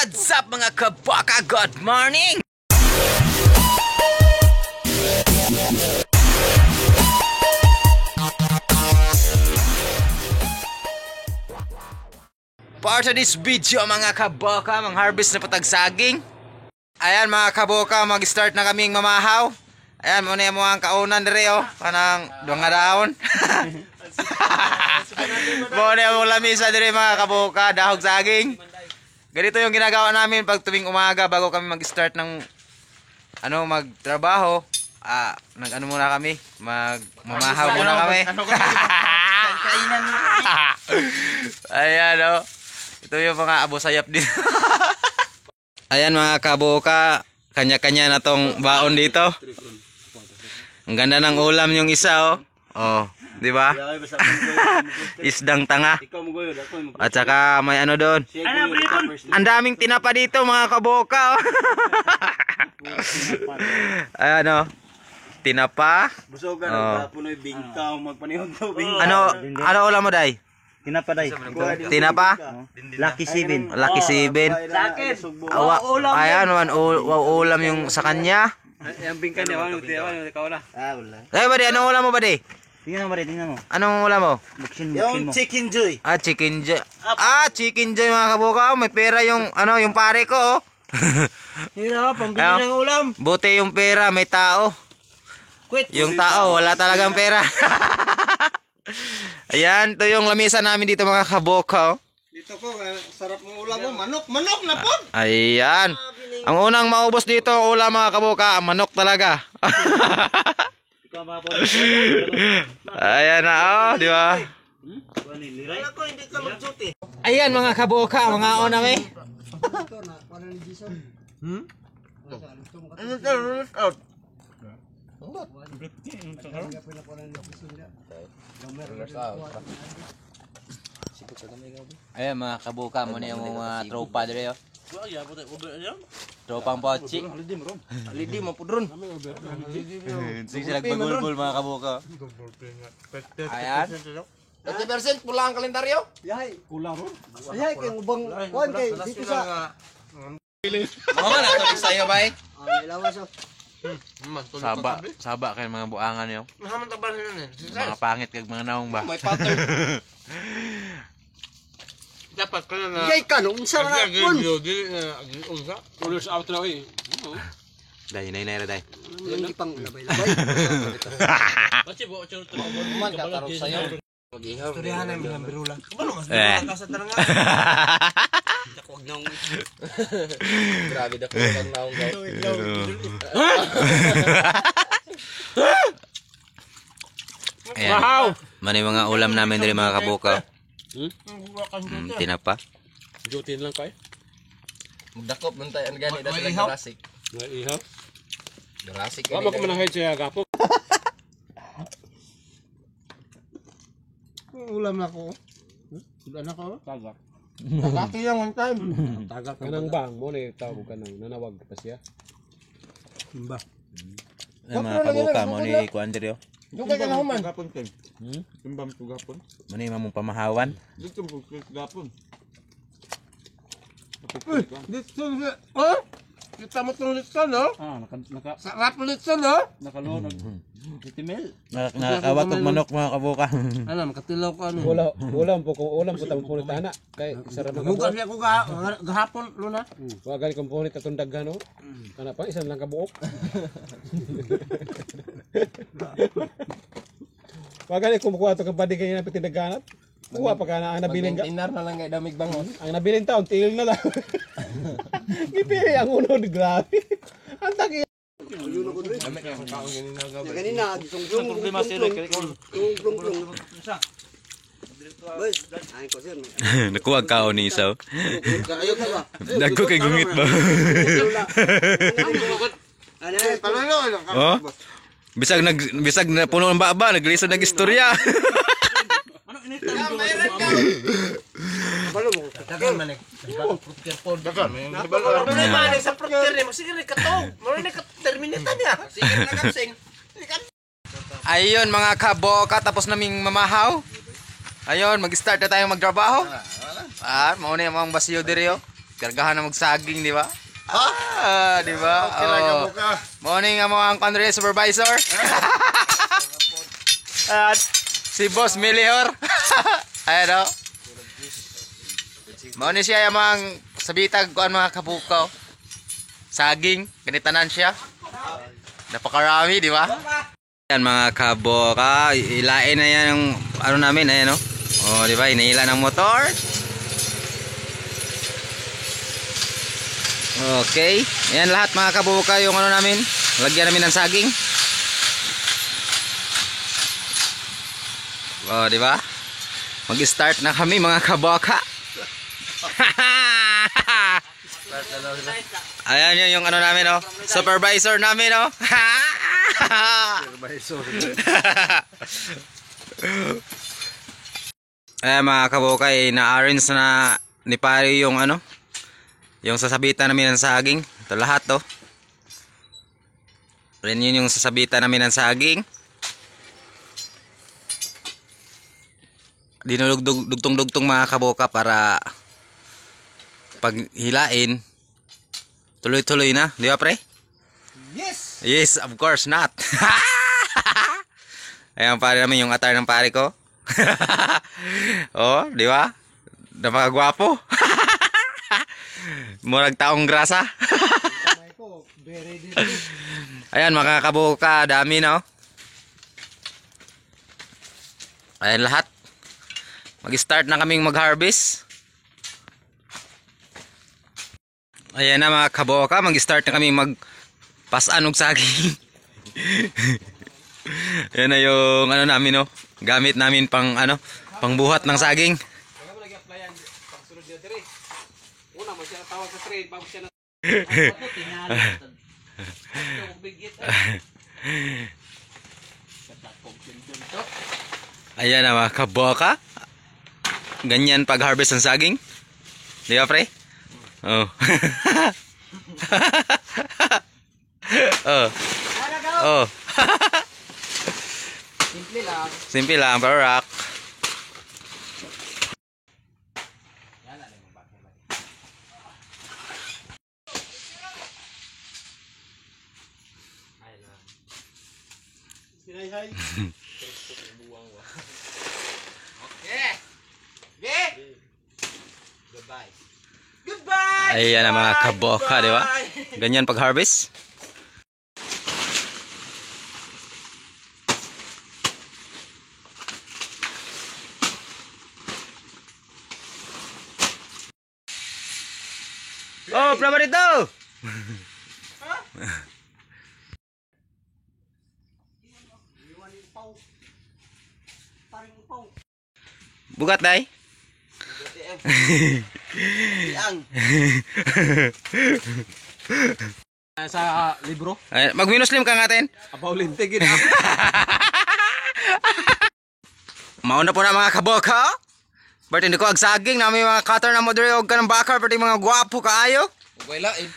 What's up mga kabaka? Good morning! Part of this video mga kabaka, mga harvest na patagsaging. Ayan mga kabaka, mag-start na kaming mamahaw. Ayan, muna mo ang kaunan dire oh, kanang mga daon. Muna mo lamisa dire mga kabaka, dahog saging. Ganito yung ginagawa namin pag tuwing umaga bago kami mag-start ng magtrabaho. Nag-ano muna kami, mamahaw muna kami. Ayan oh. Ito yung mga abo sayap din. Ayan mga kabuka, kanya-kanya na tong baon dito. Ang ganda ng ulam yung isa oh. Oh, di ba? Isdang tanga. At saka may ano doon. Ang daming tinapa dito mga kabuka oh. Ayan oh. Tinapa. Oh. Ano ulam mo day? Tinapa day. Tinapa? Lucky 7. Lucky 7. Ayan, ulam yung sa kanya. Yang bingkan niya, wala ikaw na. Wala. Badi, anong ulam mo, Badi? Tingnan mo, tingnan mo. Anong ulam mo? Buksin Yung mo. chicken joy. Chicken joy. Chicken joy mga kabuka. May pera yung, yung pare ko, oh. Hira, pambili ng ulam. Buti yung pera, may tao. Yung tao, wala talagang pera. Ayan, ito yung lamisa namin dito mga kabuka, oh. Dito ko, sarap ng ulam mo. Manok na po. Ayan. Ang unang maubos dito, ulam mga kabuka, manok talaga. Ayan na, oh, di ba? Ayan mga kabuka, mga oname. Ayan mga kabuka, muna yung mga tropa dito. Tropang poching. Lidi mo po dron. Sige sila nagbagulbul mga kabuka. Ayan. 80% pula ang kalendaryo. Yahay, kulang ron. Yahay, kay ubang kuan kay dito sa Oo na to sayo bay. lawas oh. Saba kay mga buangan yo. Mahaman taban na. Mga pangit kag mga naong ba. May pattern. Dapat ka na Yay ka nung sa na kun. Ulos out na eh. Day nay day. Hindi pang labay-labay. Kasi po churro to. Man ka tarong sayo. Mag-ihaw. Istoryahan na mga birula. Ano mas Eh. sa taranga. Dakwag nang Grabe da ko ang naong gaw. Ayan. Mani mga ulam namin diri mga kabuka. Tinapa. Jutin lang kay. Magdakop man tayo ang gani dahil Jurassic. Mag-ihaw. Jurassic. Wa ko manahay siya gapo. Ulam na ko. Ulan na ko. Tagak. Tagaki yan one time. Tagak kanang bang mo ni tawag ka nang nanawag pa siya. Ba. Ayan mga kabuka, mo ni kuan diri. Yung kay kanahuman. Gapon kay. Timbang to gapon. Mani mamong pamahawan. Dito po gapon. Dito oh? Kita mo itong litson, no? Sarap litson, no? Nakaloon itimel. Nakakawat og manok mga kabuka. Ano, makatilaw ko ano. Ulam po tamo punit ana kay sarap Hugas niya ko gahapon, luna. Wa gali komponent atong daghan no. Kana pa isang lang kabuok. Wa gali kumukuha to kapadi kay na pitindaghanat. Kuha pa kana ang nabiling Inar na lang kay damig bangon. ang nabiling taon tiil na lang. Gipili ang unod grabe. Ang taki. Kanina, sungklong. Problema sila. Sungklong. Boys, ay ko sir. Nakuha ka ni isaw. Ayok na ba? Dagko kay gungit ba? Ano, palalo. Oh? Bisag na puno ng baba, naglisod ng istorya. Balo mo. Dagan man eh. Dagan. Problema ni sa procure ni mo sige ka to. Mo ni ka terminate niya. Sige na kapsing. Ayun mga kaboka, tapos naming mamahaw. Ayun, mag-start na tayong magtrabaho. Mauna yung mga basiyo diri oh. Kargahan na magsaging, di ba? Ah, di ba? Oh. Morning ang mga country supervisor. At si Boss Melior. Ayan o. Morning siya yung mga sabitag kuan mga kabukaw. Saging, ganitanan siya. Napakarami, di ba? Yan mga kaboka, ilain na yan yung ano namin, ayan o. Oh, di ba? Inaila ng motor. Okay. Ayan lahat mga kabuka yung ano namin. Lagyan namin ng saging. Oh, di ba? Mag-start na kami mga kabuka. Ayan yun yung ano namin, oh. Supervisor namin, oh. Ayan mga kabuka, na-arrange na ni Pari yung ano, yung sasabitan namin ng saging. Ito lahat to. Rin yun yung sasabitan namin ng saging. Dinudugtong-dugtong mga kaboka para pag hilain tuloy-tuloy na. Di ba pre? Yes! Yes, of course not. Ayan pare namin yung attire ng pare ko. Oh, di ba? Napakagwapo. Murag taong grasa. Ayan mga kabuka, dami na oh. Ayan lahat. Mag-start na kaming mag-harvest. Ayan na mga kabuka, mag-start na kaming mag-pasan og saging. Ayan na yung ano namin oh. Gamit namin pang ano, pang buhat ng saging. Una mo siya tawag sa train, bago siya na... Ayan na mga kaboka. Ganyan pag harvest ng saging. Di ba pre? Oh. Oh. Oh. Simple lang. Simple lang, barak. Sinay-hay. Goodbye. Goodbye! Ayan na mga kaboka, di ba? Ganyan pag harvest. Oh, Pramarito! Bugat day? Sa libro, Mag-minuslim ka natin. Paulin tigil. Mauna po na mga kaboka. Bert hindi ko agsaging na may mga cutter na modere og kanang bakar pati mga gwapo kaayo. Ugay lain.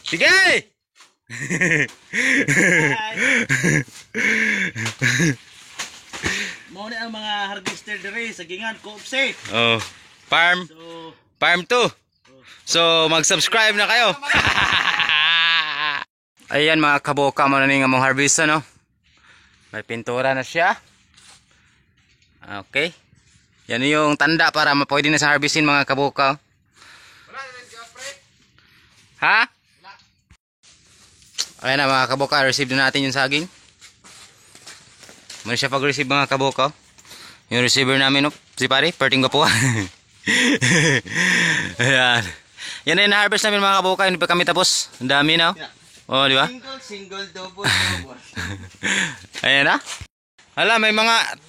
Sige! Mao na ang mga harvester dire sa gingan ko safe. Oh, farm So, Farm 2. So, mag-subscribe na kayo. Ayan mga kaboka, mananing among harvest no. May pintura na siya. Okay. Yan yung tanda para mapwede na sa harvestin mga kaboka. Ha? Ayan na mga kaboka, receive na natin yung saging. Muna siya pag-receive mga kaboka. Yung receiver namin, no? Si pare, perting ko po. Ayan. Yan na yung na-harvest namin mga kaboka. Hindi pa kami tapos. Ang dami na. Oh, di ba? single, double. Ayan na. Hala, may mga...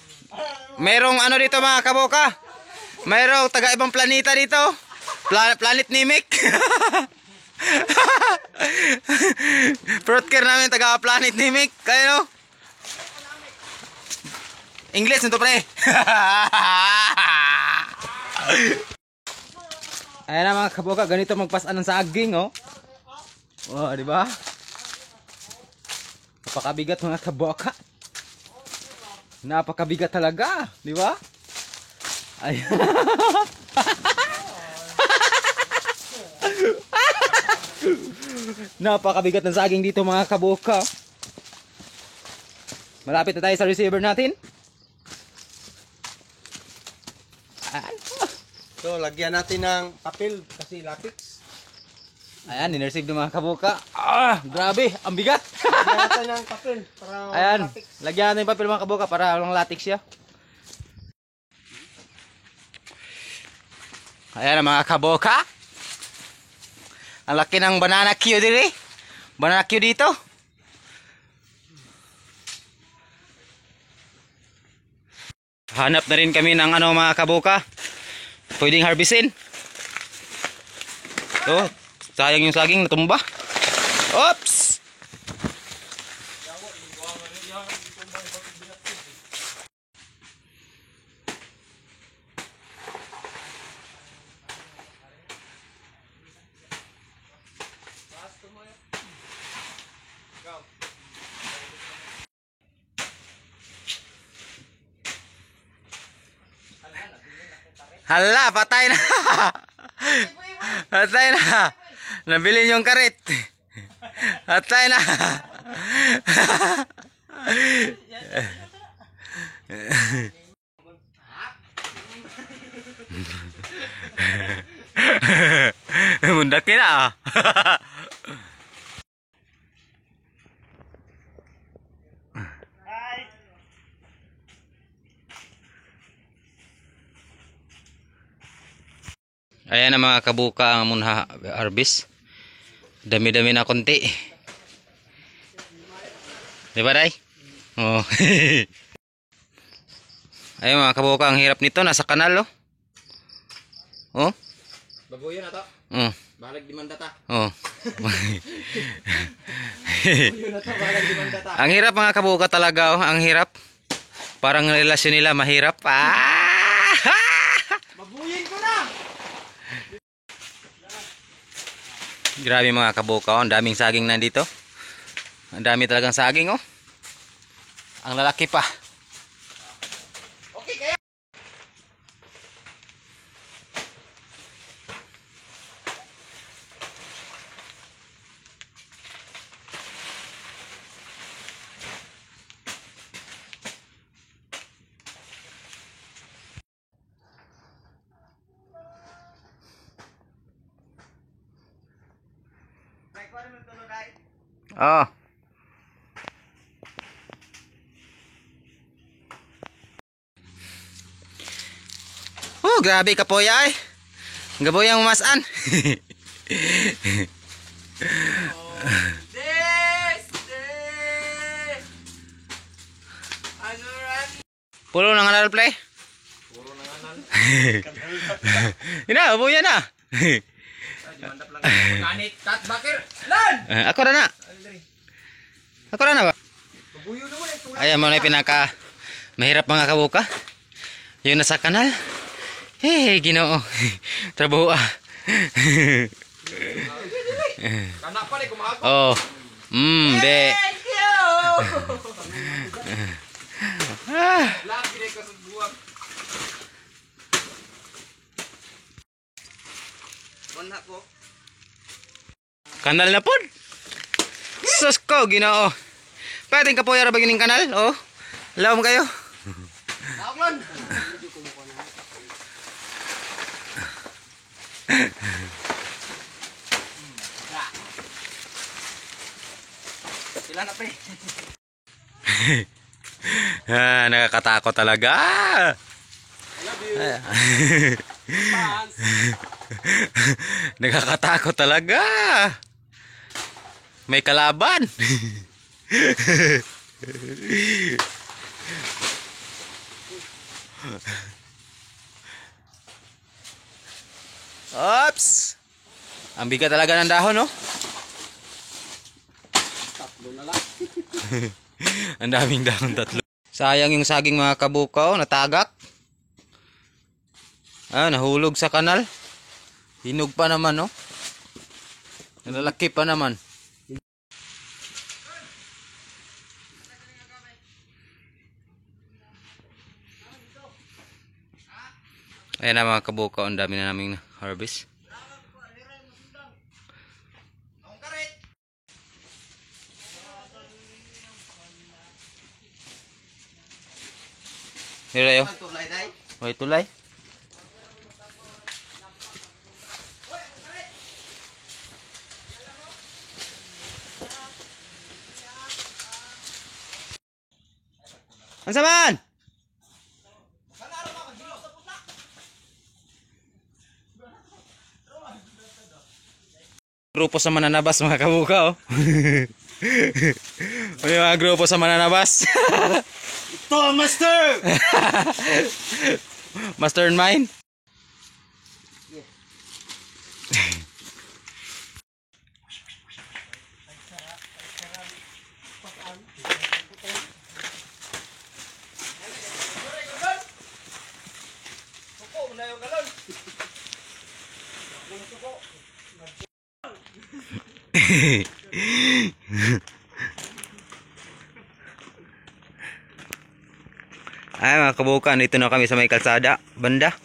Merong ano dito mga kaboka. Mayroong taga ibang planeta dito. Planet Namek. Fruit care namin taga Planet Namek. Kaya no? English nito pre. Ayan na mga kaboka, ganito magpasan ng saging oh. Oh, di ba? Napakabigat mga kaboka. Napakabigat talaga, di ba? Ay. Napakabigat ng saging dito mga kaboka. Malapit na tayo sa receiver natin. So, lagyan natin ng papel kasi latex. Ayan, ninerceive ng mga kaboka. Ah, grabe, ang bigat. Lagyan natin ng papel para Ayan, latex. lagyan natin yung papel mga kaboka para walang latex siya. Ayan mga kaboka. Ang laki ng banana Q dito. Banana Q dito. Hanap na rin kami ng ano mga kaboka. Pwedeng harvestin. Oh, sayang yung saging natumba. Oops! Hala, patay na. Patay na. Nabili yung karit. Patay na. Mundak na. Ayan na mga kabuka ang muna harvest. Dami-dami na konti. Di ba, Day? Oh. Ayan mga kabuka, ang hirap nito. Nasa kanal, oh. Oh. Babuyo na to. Oh. Balag dimanda ta. Oh. Babuyo na to, balag dimanda ta. Ang hirap mga kabuka talaga, oh. Ang hirap. Parang relasyon nila mahirap. Ah! Babuyin ko na. Grabe mga kabuka, oh. Ang daming saging nandito. Ang dami talagang saging, oh. Ang lalaki pa. Okay kaya. Oh. Oh, grabe kapoy ay. Gaboy ang umasan. Pulo ng anal play. Puro na anal. Ina, buya na. Dimandap lang. Kanit tat bakir. Lan. Ako na na. Ako na na ba? Babuyo naman ito. Ayan mo na yung pinaka mahirap mga kabuka. Yung nasa kanal. Hey, Ginoo. Trabaho ah. Kana pa ni kumago. Oh. De. Thank you. Lagi ni ka sa buwag. Wala ko. Kanal na pod. Sus ko, Ginoo. Pwedeng ka po yara ba gining kanal? Oh. Lawom kayo. Taklan. Sila na pre. Nakakatakot talaga. I love you. Fans. Nakakatakot talaga. May kalaban. Oops. Ang bigat talaga ng dahon, no? Tatlo na lang. Ang daming dahon, tatlo. Sayang yung saging mga kabukaw, natagak. Ah, nahulog sa kanal. Hinog pa naman, no? Nalalaki pa naman. Ayan na mga kabuka, ang dami na naming harvest. Hirayo. May tulay. Ang saman! Grupo sa mananabas mga kabuka oh. May mga grupo sa mananabas. Ito ang master! Master and mine. Ay mga kabukan, dito na kami sa may kalsada, banda.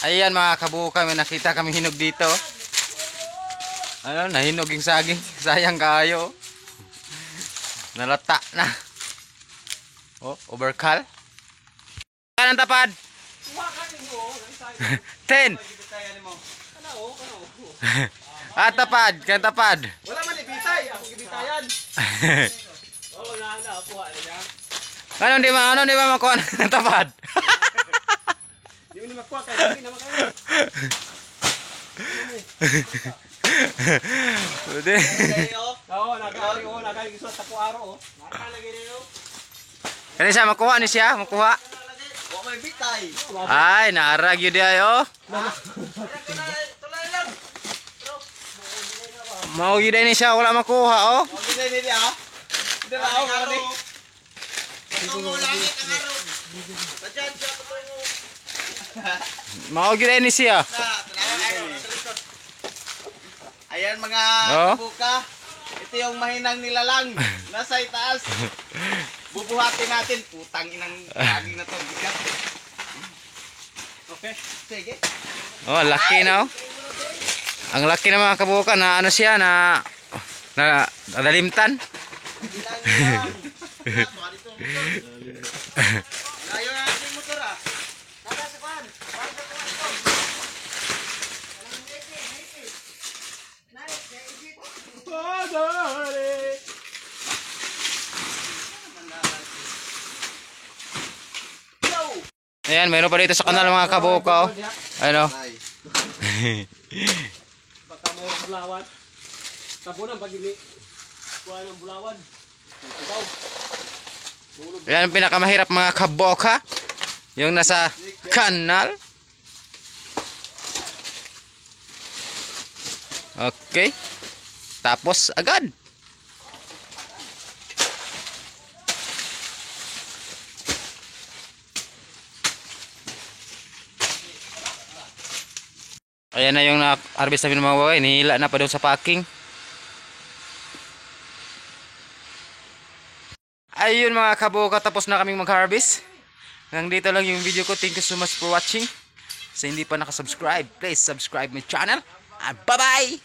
Ayan mga kabuka, may nakita kami hinog dito. Ano, nahinog yung saging. Sayang kayo. Nalata na. Oh, overcall. Kanang tapad. 10. Ah, tapad, kanang tapad. Wala man ibitay, ako gibitayan. Oh, wala na ako niya. Ano di ba makuha ng tapad? Di mo makuha kay hindi na makayo. Pwede. Oo, nagari gusto sa kuaro oh. Nakalagay niyo. Kani siya makuha ni siya, makuha. Wa may bitay. Ay, naarag yun di ayo. Tulay lang. Mau yun ni siya, wala makuha oh. Okay na nila ha. Hindi na ako kani. Tungo langit ang araw. Badyan siya tungo. Mau yun ni siya. Ayan mga Oh. kabuka. Ito yung mahinang nilalang. Nasa itaas. Bubuhatin natin. Putang inang laging na to. Bigat. Okay. Sige. Oh, laki na oh. Ang laki na mga kabuka na ano siya na nadalimtan. Ayaw na natin motor ah. Nakasakuan. Ayan, mayroon pa dito sa kanal mga kabuka oh. Ano? Baka mo bulawan. Tabunan pag ini. Kuha ng bulawan. Ikaw. Ayan ang pinakamahirap mga kabuka. Yung nasa kanal. Okay. Tapos agad. Ayan na yung na-harvest namin ng mga baway. Nihila na pa doon sa packing. Ayun mga kabuka, tapos na kaming mag-harvest. Hanggang dito lang yung video ko. Thank you so much for watching. Sa hindi pa nakasubscribe, please subscribe my channel. And bye-bye!